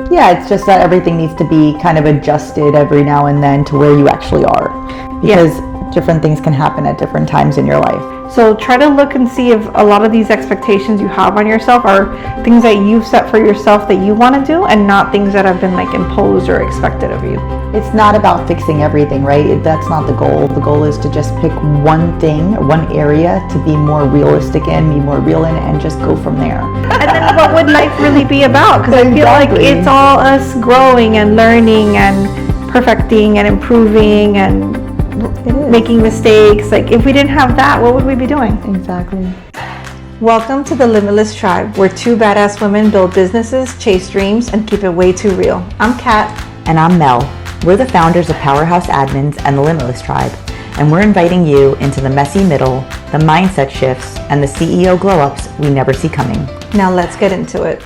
Yeah, it's just that everything needs to be kind of adjusted every now and then to where you actually are. Because different things can happen at different times in your life. So try to look and see if a lot of these expectations you have on yourself are things that you've set for yourself that you want to do, and not things that have been like imposed or expected of you. It's not about fixing everything, right? That's not the goal. The goal is to just pick one thing, one area to be more realistic in, be more real in, and just go from there. And then what would life really be about? Because I feel like it's all us growing and learning and perfecting and improving and making mistakes. Like, if we didn't have that, what would we be doing? Exactly. Welcome to the Limitless Tribe, where two badass women build businesses, chase dreams, and keep it way too real. I'm Kat. And I'm Mel. We're the founders of Powerhouse Admins and the Limitless Tribe, and we're inviting you into the messy middle, the mindset shifts, and the CEO glow-ups we never see coming. Now let's get into it.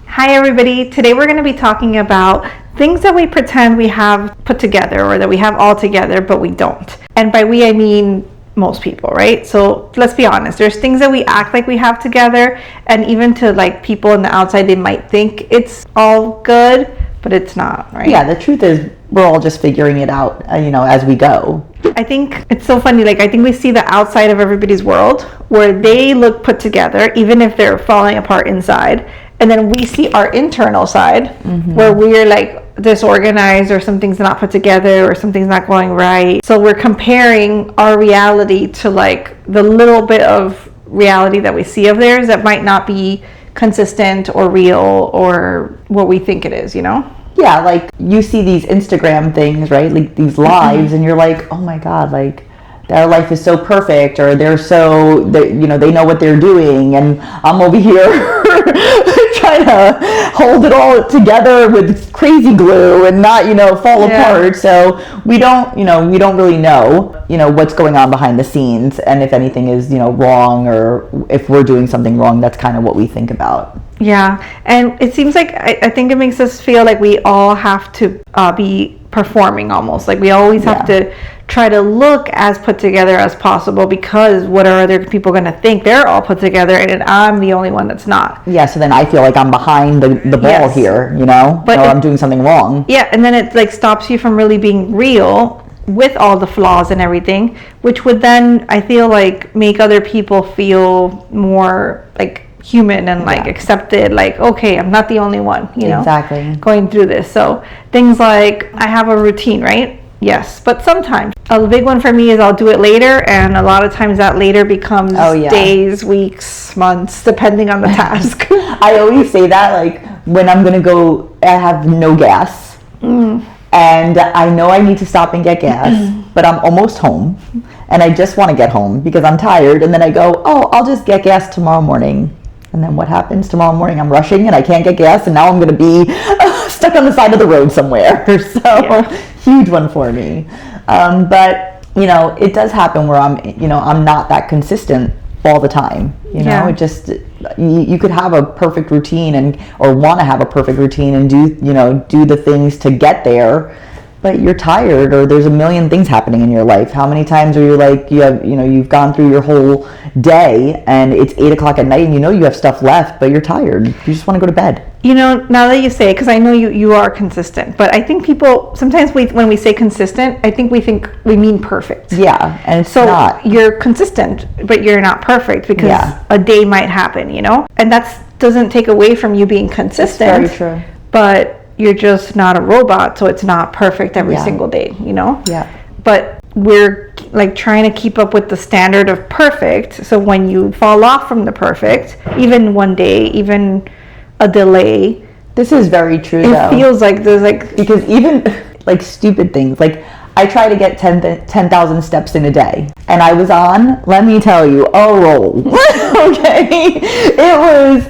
Hi everybody. Today we're going to be talking about things that we pretend we have put together or that we have all together, but we don't. And by we, I mean most people, right? So let's be honest. There's things that we act like we have together, and even to like people on the outside, they might think it's all good, but it's not, right? Yeah, the truth is we're all just figuring it out, as we go. I think it's so funny. Like, I think we see the outside of everybody's world where they look put together, even if they're falling apart inside. And then we see our internal side where we're like disorganized, or something's not put together, or something's not going right. So we're comparing our reality to like the little bit of reality that we see of theirs that might not be consistent or real or what we think it is, Yeah, like you see these Instagram things, right? Like these lives, and you're like, oh my God, like their life is so perfect, or they know what they're doing, and I'm over here trying to hold it all together with crazy glue and not, fall apart. So we don't really know, what's going on behind the scenes, and if anything is, wrong, or if we're doing something wrong. That's kind of what we think about. Yeah, and it seems like I think it makes us feel like we all have to be performing almost. Like we always have to try to look as put together as possible, because what are other people going to think? They're all put together and I'm the only one that's not. Yeah, so then I feel like I'm behind the ball here, or I'm doing something wrong. Yeah, and then it like stops you from really being real with all the flaws and everything, which would then, I feel like, make other people feel more like human and like accepted, like, okay, I'm not the only one, exactly going through this. So things like, I have a routine, right? Yes, but sometimes a big one for me is I'll do it later, and a lot of times that later becomes days, weeks, months, depending on the task. I always say that, like, when I'm gonna go, I have no gas, and I know I need to stop and get gas, but I'm almost home, and I just want to get home because I'm tired, and then I go, oh, I'll just get gas tomorrow morning. And then what happens tomorrow morning? I'm rushing and I can't get gas, and now I'm going to be stuck on the side of the road somewhere. So huge one for me. But it does happen where I'm not that consistent all the time. It just, you could have a perfect routine or want to have a perfect routine and do the things to get there, but you're tired, or there's a million things happening in your life. How many times are you like, you've gone through your whole day and it's 8:00 at night and you have stuff left, but you're tired. You just want to go to bed. Now that you say it, because I know you are consistent, but I think people, sometimes when we say consistent, I think we mean perfect. Yeah, and it's not. You're consistent, but you're not perfect, because a day might happen, and that doesn't take away from you being consistent. That's very true. But you're just not a robot, so it's not perfect every single day, Yeah. But we're like trying to keep up with the standard of perfect, so when you fall off from the perfect, even one day, even a delay, this is very true, though. It feels like there's like, because even like stupid things, like I try to get 10,000 steps in a day, and I was on, let me tell you, a roll. Okay, it was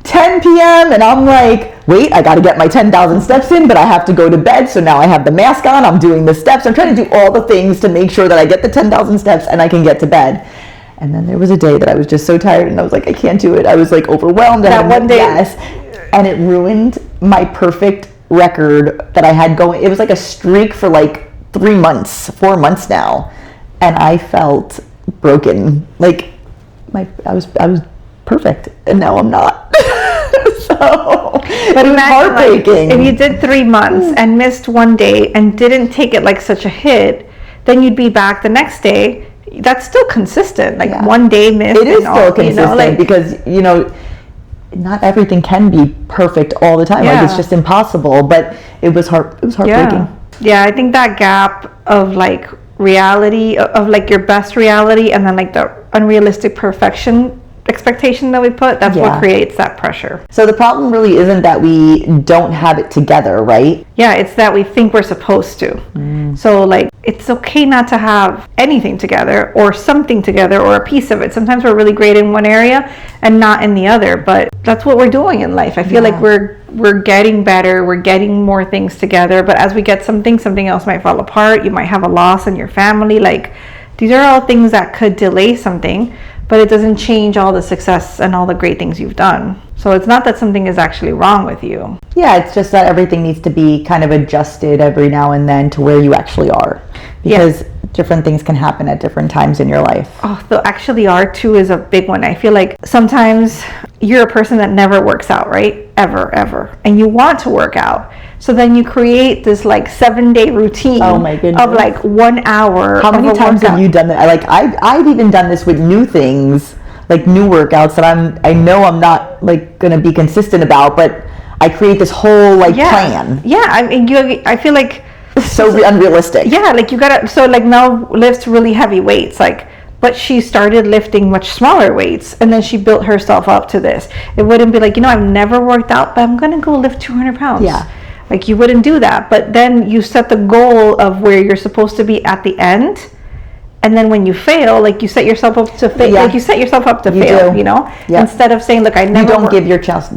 10 p.m. and I'm like, wait, I got to get my 10,000 steps in, but I have to go to bed. So now I have the mask on, I'm doing the steps, I'm trying to do all the things to make sure that I get the 10,000 steps and I can get to bed. And then there was a day that I was just so tired and I was like, I can't do it. I was like overwhelmed. That one day. Yes. And it ruined my perfect record that I had going. It was like a streak for like 4 months now. And I felt broken. Like I was perfect, and now I'm not. So But it was imagine, like, heartbreaking. if you did 3 months and missed one day and didn't take it like such a hit, then you'd be back the next day. That's still consistent. Like, Yeah. one day missed. It is and all, still consistent, like, because not everything can be perfect all the time. Like, it's Yeah. just impossible. But it was heartbreaking. Yeah, I think that gap of like reality, of like your best reality, and then like the unrealistic perfection expectation that we put, that's Yeah. what creates that pressure. So the problem really isn't that we don't have it together, right? Yeah, it's that we think we're supposed to. So like, it's okay not to have anything together or something together or a piece of it. Sometimes we're really great in one area and not in the other, but that's what we're doing in life. I feel like we're getting better, we're getting more things together, but as we get something else might fall apart. You might have a loss in your family. Like, these are all things that could delay something, but it doesn't change all the success and all the great things you've done. So it's not that something is actually wrong with you. Yeah, it's just that everything needs to be kind of adjusted every now and then to where you actually are, because different things can happen at different times in your life. Oh, the actually are too is a big one. I feel like sometimes you're a person that never works out, right? Ever. And you want to work out. So then you create this like 7-day routine Oh my goodness. of like 1 hour. How many of a times have workout. you done that? I've even done this with new things, like new workouts that I know I'm not like gonna be consistent about, but I create this whole like plan. Yeah, I mean, I feel like So unrealistic. yeah, like you gotta, so like Mel lifts really heavy weights, like, but she started lifting much smaller weights and then she built herself up to this. It wouldn't be like, I've never worked out, but I'm gonna go lift 200 pounds. Yeah. Like, you wouldn't do that, but then you set the goal of where you're supposed to be at the end. And then when you fail, like, you set yourself up to fail. Yeah. Like, you set yourself up to You fail, do. Yeah. Instead of saying, look, I never You don't wor- give yourself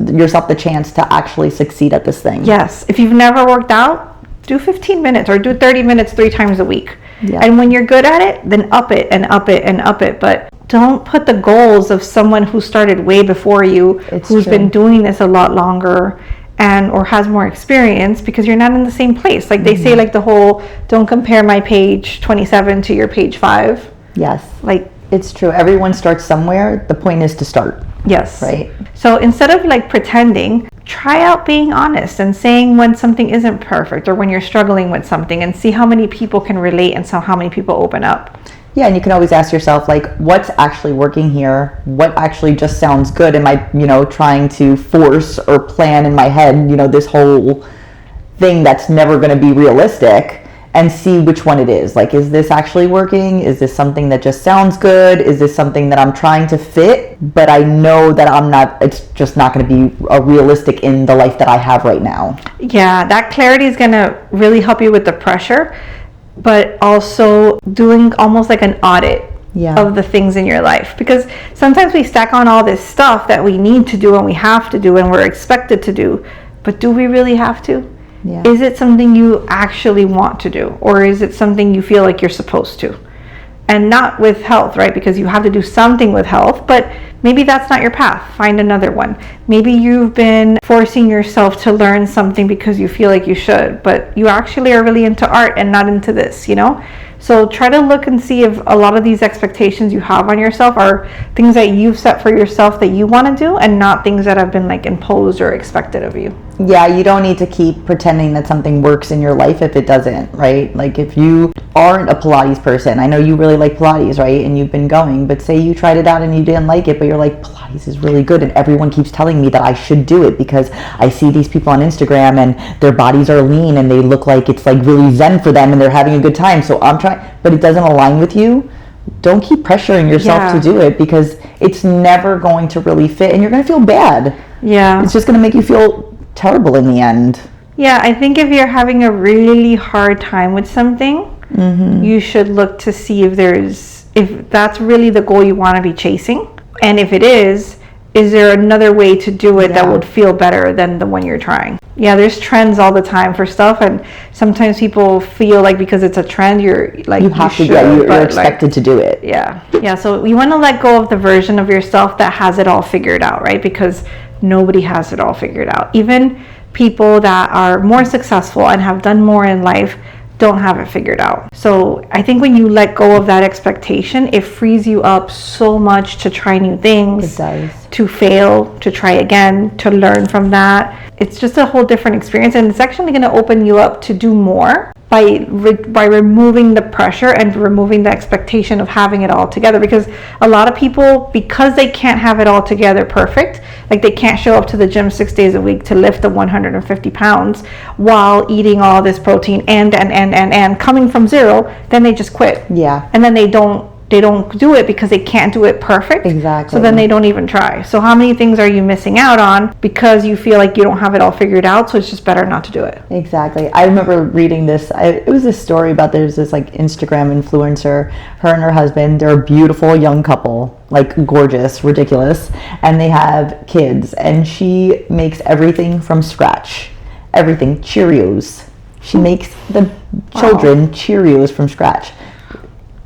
the chance to actually succeed at this thing. Yes. If you've never worked out, do 15 minutes or do 30 minutes 3 times a week. Yeah. And when you're good at it, then up it and up it and up it. But don't put the goals of someone who started way before you, It's who's true. been doing this a lot longer and or has more experience, because you're not in the same place. Like, they say, like, the whole, don't compare my page 27 to your page 5. Yes. Like, It's true. Everyone starts somewhere. The point is to start, yes. right? So instead of like pretending, try out being honest and saying when something isn't perfect or when you're struggling with something, and see how many people can relate and so how many people open up. Yeah, and you can always ask yourself, like, what's actually working here? What actually just sounds good? Am I, trying to force or plan in my head, this whole thing that's never going to be realistic? And see which one it is. Like, is this actually working? Is this something that just sounds good? Is this something that I'm trying to fit, but I know that it's just not going to be realistic in the life that I have right now? Yeah, that clarity is going to really help you with the pressure, but also doing almost like an audit of the things in your life. Because sometimes we stack on all this stuff that we need to do and we have to do and we're expected to do, but do we really have to? Yeah. Is it something you actually want to do, or is it something you feel like you're supposed to? And not with health, right? Because you have to do something with health, but maybe that's not your path. Find another one. Maybe you've been forcing yourself to learn something because you feel like you should, but you actually are really into art and not into this, So try to look and see if a lot of these expectations you have on yourself are things that you've set for yourself that you want to do, and not things that have been like imposed or expected of you. Yeah, you don't need to keep pretending that something works in your life if it doesn't, right? Like, if you aren't a Pilates person, I know you really like Pilates, right? And you've been going, but say you tried it out and you didn't like it, but you're like, Pilates is really good, and everyone keeps telling me that I should do it because I see these people on Instagram and their bodies are lean and they look like it's like really zen for them and they're having a good time. So I'm trying, but it doesn't align with you. Don't keep pressuring yourself to do it, because it's never going to really fit and you're going to feel bad. Yeah. It's just going to make you feel terrible in the end. Yeah, I think if you're having a really hard time with something, you should look to see if that's really the goal you want to be chasing. And if it is there another way to do it that would feel better than the one you're trying? Yeah, there's trends all the time for stuff, and sometimes people feel like because it's a trend, you're like, You're expected to do it. Yeah, so you want to let go of the version of yourself that has it all figured out, right? Because nobody has it all figured out. Even people that are more successful and have done more in life don't have it figured out. So I think when you let go of that expectation, it frees you up so much to try new things. It does. To fail, to try again, to learn from that. It's just a whole different experience, and it's actually going to open you up to do more by removing the pressure and removing the expectation of having it all together. Because a lot of people, because they can't have it all together perfect, like they can't show up to the gym 6 days a week to lift the 150 pounds while eating all this protein and coming from zero, then they just quit. Yeah. And then they don't do it because they can't do it perfect. Exactly. So then they don't even try. So how many things are you missing out on because you feel like you don't have it all figured out? So it's just better not to do it. Exactly. I remember reading this. It was a story about there's this like Instagram influencer, her and her husband. They're a beautiful young couple, like gorgeous, ridiculous, and they have kids. And she makes everything from scratch. Everything. Cheerios. She makes the children Cheerios from scratch.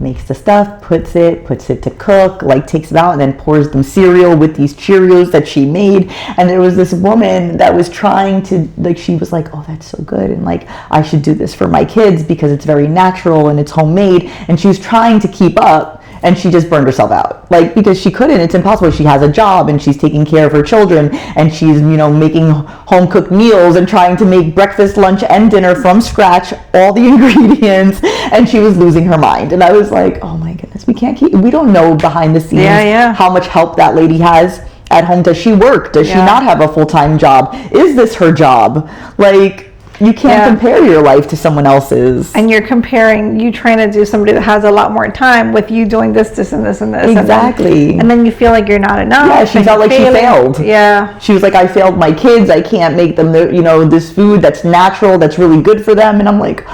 Makes the stuff, puts it to cook, like takes it out, and then pours them cereal with these Cheerios that she made. And there was this woman that was trying to, like, she was like, oh, that's so good, and like, I should do this for my kids because it's very natural and it's homemade. And she was trying to keep up, and she just burned herself out, like, because she couldn't. It's impossible. She has a job and she's taking care of her children, and she's, you know, making home cooked meals and trying to make breakfast, lunch, and dinner from scratch, all the ingredients, and she was losing her mind. And I was like, oh my goodness, we don't know behind the scenes how much help that lady has at home. Does she work? Does she not have a full-time job? Is this her job? Like, you can't compare your life to someone else's. And you're comparing you trying to do somebody that has a lot more time with you doing this and this and this. Exactly. And then you feel like you're not enough. Yeah, she felt like she failed. Yeah. She was like, I failed my kids. I can't make them, you know, this food that's natural, that's really good for them. And I'm like,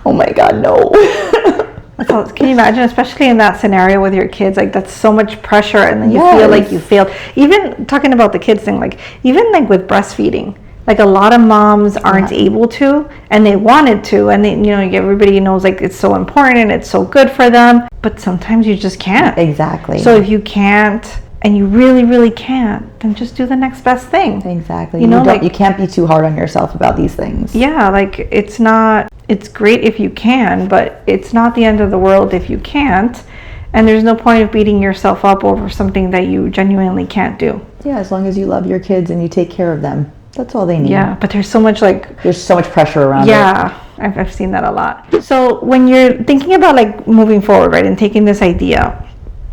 oh my God, no. So can you imagine, especially in that scenario with your kids, like that's so much pressure, and then you feel like you failed. Even talking about the kids thing, like even like with breastfeeding, like a lot of moms aren't able to, and they wanted to, and they, you know, everybody knows like it's so important and it's so good for them, but sometimes you just can't. Exactly. So if you can't, and you really, really can't, then just do the next best thing. Exactly. You know, like, you can't be too hard on yourself about these things. Yeah, like it's great if you can, but it's not the end of the world if you can't. And there's no point of beating yourself up over something that you genuinely can't do. Yeah, as long as you love your kids and you take care of them. That's all they need. Yeah, but there's so much there's so much pressure around it. Yeah, I've seen that a lot. So when you're thinking about like moving forward, right, and taking this idea,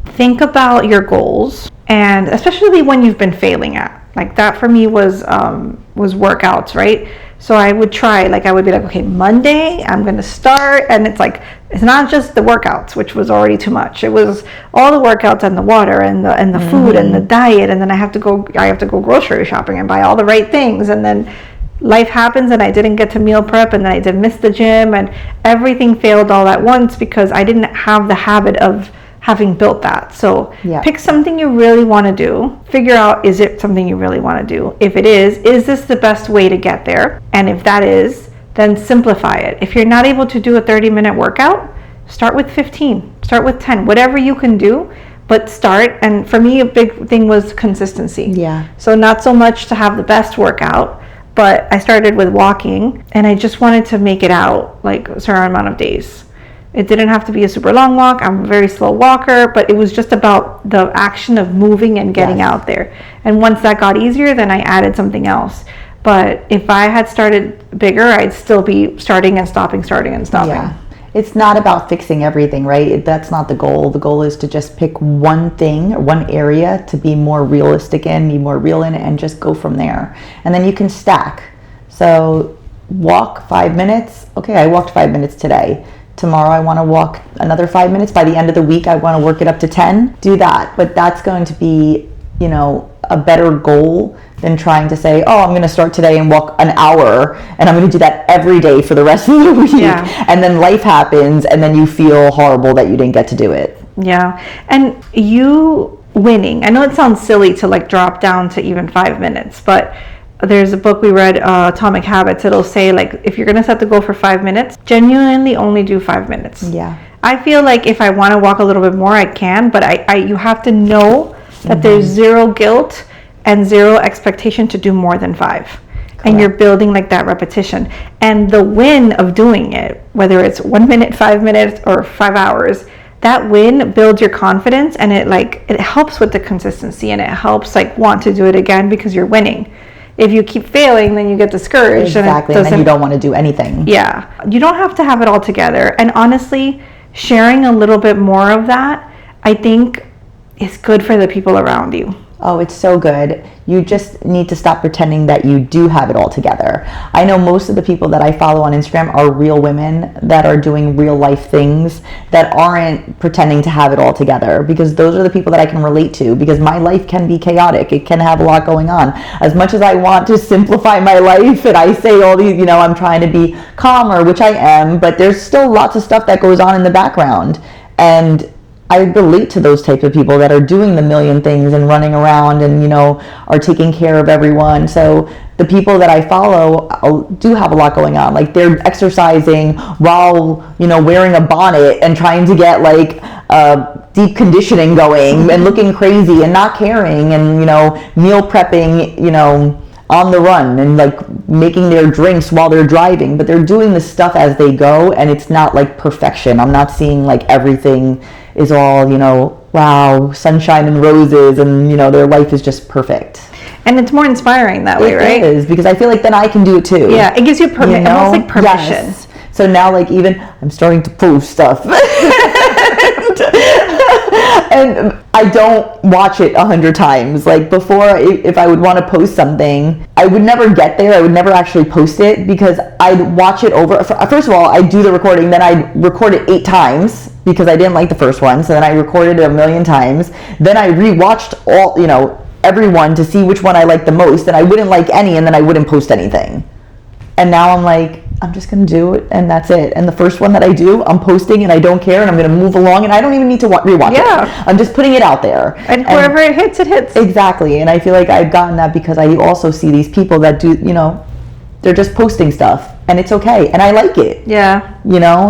think about your goals, and especially when you've been failing at. Like that for me was workouts, right? So I would try, like I would be like, okay, Monday I'm going to start, and it's like, it's not just the workouts, which was already too much. It was all the workouts and the water and the food and the diet, and then I have to go grocery shopping and buy all the right things, and then life happens and I didn't get to meal prep, and then I did miss the gym, and everything failed all at once because I didn't have the habit of having built that. So pick something you really want to do. Figure out, is it something you really want to do? If it is this the best way to get there? And if that is, then simplify it. If you're not able to do a 30-minute workout, start with 15, start with 10, whatever you can do, but start. And for me, a big thing was consistency. Yeah. So not so much to have the best workout, but I started with walking, and I just wanted to make it out like a certain amount of days. It didn't have to be a super long walk. I'm a very slow walker, but it was just about the action of moving and getting out there. And once that got easier, then I added something else. But if I had started bigger, I'd still be starting and stopping. Yeah. It's not about fixing everything, right? That's not the goal. The goal is to just pick one thing or one area to be more realistic in, be more real in, and just go from there. And then you can stack. So walk 5 minutes. Okay, I walked 5 minutes today. Tomorrow I want to walk another 5 minutes. By the end of the week, I want to work it up to 10. Do that. But that's going to be, you know, a better goal than trying to say, oh, I'm going to start today and walk an hour, and I'm going to do that every day for the rest of the week. Yeah. And then life happens, and then you feel horrible that you didn't get to do it. Yeah. And you winning, I know it sounds silly to like drop down to even 5 minutes, but there's a book we read, Atomic Habits. It'll say, like, if you're going to set the goal for 5 minutes, genuinely only do 5 minutes. Yeah. I feel like if I want to walk a little bit more, I can, but you have to know that there's zero guilt and zero expectation to do more than 5. and you're building like that repetition. And the win of doing it, whether it's 1 minute, 5 minutes, or 5 hours, that win builds your confidence, and it helps with the consistency, and it helps like want to do it again because you're winning. If you keep failing, then you get discouraged. Exactly, and then you don't want to do anything. Yeah, you don't have to have it all together. And honestly, sharing a little bit more of that, I think, is good for the people around you. Oh, it's so good. You just need to stop pretending that you do have it all together. I know most of the people that I follow on Instagram are real women that are doing real life things, that aren't pretending to have it all together, because those are the people that I can relate to, because my life can be chaotic. It can have a lot going on. As much as I want to simplify my life and I say all these, I'm trying to be calmer, which I am, but there's still lots of stuff that goes on in the background. And I relate to those types of people that are doing the million things and running around and, are taking care of everyone. So the people that I follow do have a lot going on. Like, they're exercising while, wearing a bonnet and trying to get like deep conditioning going and looking crazy and not caring and, meal prepping, on the run and like making their drinks while they're driving. But they're doing this stuff as they go, and it's not like perfection. I'm not seeing like everything is all, wow, sunshine and roses, and, their life is just perfect. And it's more inspiring that way, right? It is, because I feel like then I can do it too. Yeah, it gives you almost like permission. Yes. So now, like, even I'm starting to post stuff. And I don't watch it 100 times. Like, before, if I would want to post something, I would never get there. I would never actually post it, because I'd watch it over. First of all, I'd do the recording, then I'd record it 8 times because I didn't like the first one. So then I recorded it 1,000,000 times. Then I rewatched all, everyone to see which one I liked the most, and I wouldn't like any, and then I wouldn't post anything. And now I'm like, I'm just going to do it, and that's it. And the first one that I do, I'm posting, and I don't care, and I'm going to move along, and I don't even need to rewatch it. I'm just putting it out there. And wherever it hits, it hits. Exactly. And I feel like I've gotten that because I also see these people that do, they're just posting stuff, and it's okay, and I like it. Yeah.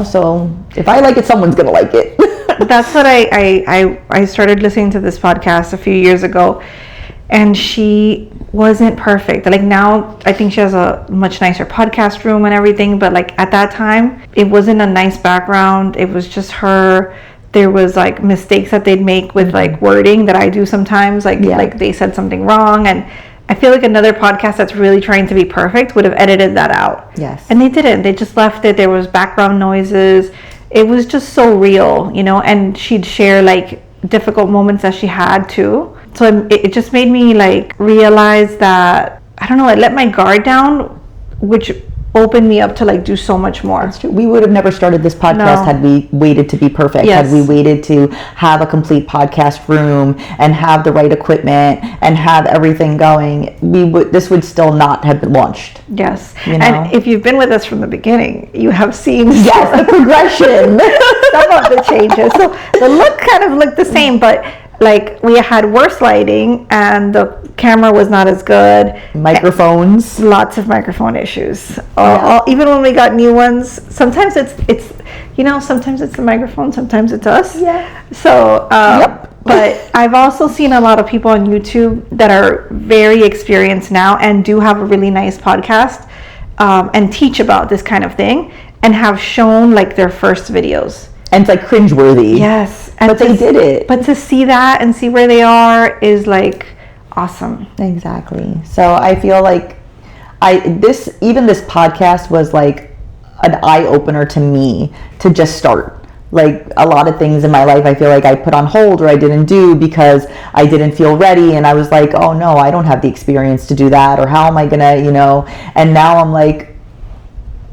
So if I like it, someone's going to like it. That's what I started listening to this podcast a few years ago, and she wasn't perfect. Like, now I think she has a much nicer podcast room and everything, but like at that time it wasn't a nice background. It was just her. There was like mistakes that they'd make with like wording that I do sometimes, like they said something wrong, and I feel like another podcast that's really trying to be perfect would have edited that out. Yes. And they didn't. They just left it. There was background noises. It was just so real, and she'd share like difficult moments that she had too. So it just made me like realize that, I don't know, it let my guard down, which opened me up to like do so much more. That's true. We would have never started this podcast had we waited to be perfect. Yes. Had we waited to have a complete podcast room and have the right equipment and have everything going, this would still not have been launched. Yes. And if you've been with us from the beginning, you have seen the progression. Some of the changes. So the look kind of looked the same, but like we had worse lighting and the camera was not as good. Microphones. Lots of microphone issues. Even when we got new ones, sometimes it's sometimes it's the microphone, sometimes it's us. Yeah. So, but I've also seen a lot of people on YouTube that are very experienced now and do have a really nice podcast and teach about this kind of thing and have shown like their first videos. And it's like cringeworthy. Yes. But they did it. But to see that and see where they are is like awesome. Exactly. So I feel like this podcast was like an eye opener to me to just start. Like, a lot of things in my life I feel like I put on hold or I didn't do because I didn't feel ready, and I was like, oh no, I don't have the experience to do that, or how am I gonna, and now I'm like,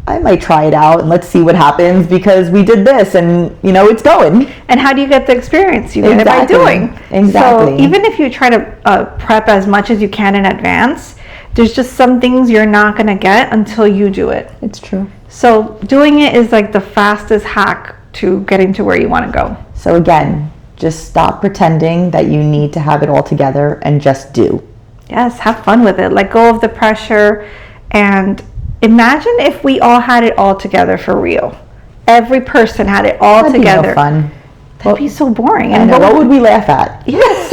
I might try it out and let's see what happens, because we did this and it's going. And how do you get the experience? You get it by doing. Exactly. So even if you try to prep as much as you can in advance, there's just some things you're not going to get until you do it. It's true. So doing it is like the fastest hack to getting to where you want to go. So again, just stop pretending that you need to have it all together and just do. Yes, have fun with it. Let go of the pressure, and imagine if we all had it all together for real. Every person had it all together. That'd be no fun. That'd be so boring. And what would we laugh at? Yes.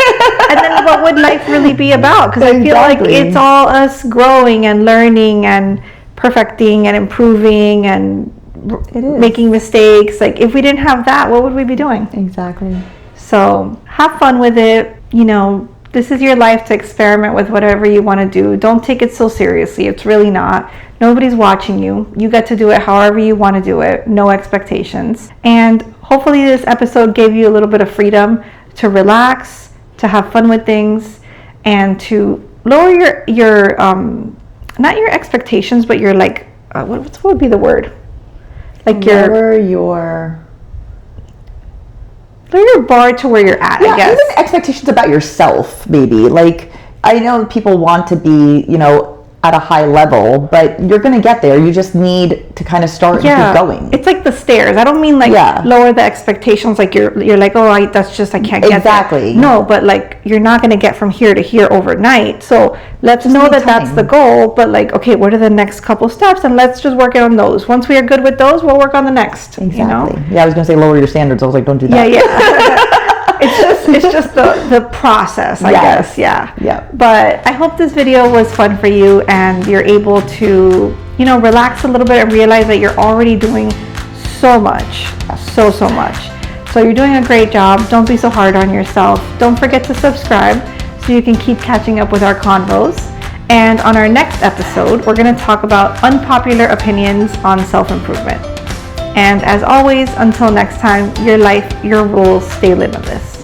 And then what would life really be about? Because I feel like it's all us growing and learning and perfecting and improving and making mistakes. Like, if we didn't have that, what would we be doing? Exactly. So have fun with it. You know, this is your life to experiment with whatever you want to do. Don't take it so seriously. It's really not. Nobody's watching you. You get to do it however you want to do it. No expectations. And hopefully this episode gave you a little bit of freedom to relax, to have fun with things, and to lower your not your expectations, but your like what would be the word? Like lower your bar to where you're at, I guess. Even expectations about yourself, maybe. Like, I know people want to be, you know, at a high level, but you're going to get there. You just need to kind of start and keep going. It's like the stairs. I don't mean like lower the expectations, like you're like, oh, I can't get exactly there. No, but like, you're not going to get from here to here overnight. So let's just know that that's the goal, but like, okay, what are the next couple steps, and let's just work on those. Once we are good with those, we'll work on the next. Exactly. You know? Yeah, I was going to say lower your standards. I was like, don't do that. Yeah. It's just the process, I guess. Yeah. But I hope this video was fun for you, and you're able to, you know, relax a little bit and realize that you're already doing so much, so much. So you're doing a great job. Don't be so hard on yourself. Don't forget to subscribe so you can keep catching up with our convos. And on our next episode, we're going to talk about unpopular opinions on self-improvement. And as always, until next time, your life, your rules, stay limitless.